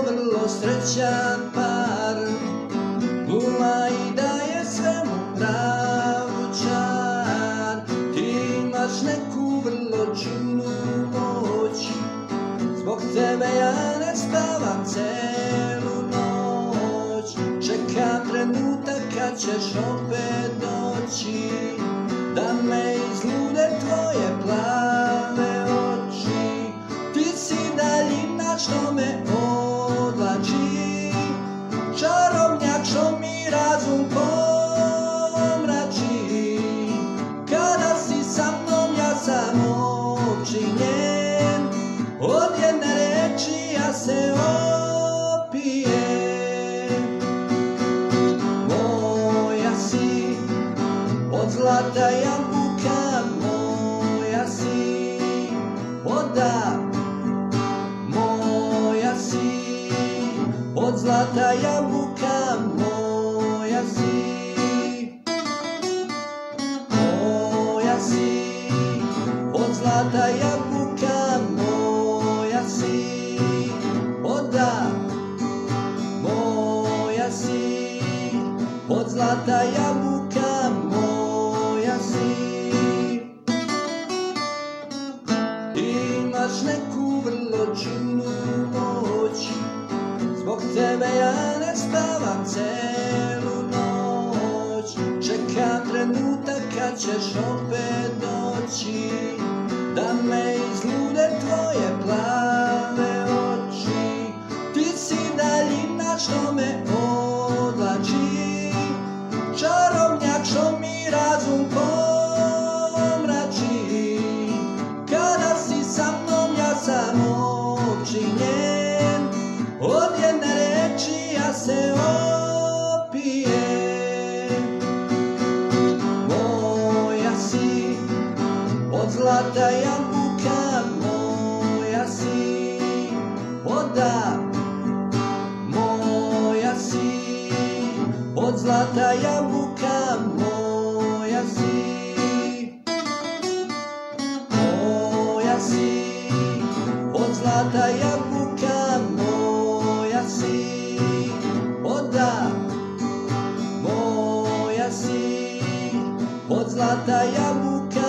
vrlo srećan par, gluma i daje svemu pravu čar. Ti imaš neku vrlo čudnu moć, zbog tebe ja ne spavam celu noć. Čekam trenutak kad ćeš opet doći, da me izlude tvoje plave oči. Ti si daljina što me odvlači, čarobnjak što mi razum pomrači. Kada si sa mnom ja sam opčinjen, od jedne reči ja se opijem. Moja si, od zlata jabuka, moja si, voda. Moja si, od zlata jabuka, moja si. Moja si, od zlata jabuka, moja si, voda. Moja si, od zlata jabuka, moja si. Imaš neku vrlo čudnu moć, zbog tebe ja ne spavam celu noć. Čekam trenutak kad ćeš opet doći, da me izlude tvoje plave oči. Ti si daljina što me odvlači, čarobnjak što mi razum pomrači. Kada si sa mnom ja sam opčinjen, od jedne reči ja se opijem. Moja si, od zlata jabuka, moja si, voda. Moja si, od zlata jabuka, moja si. Moja si, od zlata jabuka, moja si, voda. Moja si, od zlata jabuka,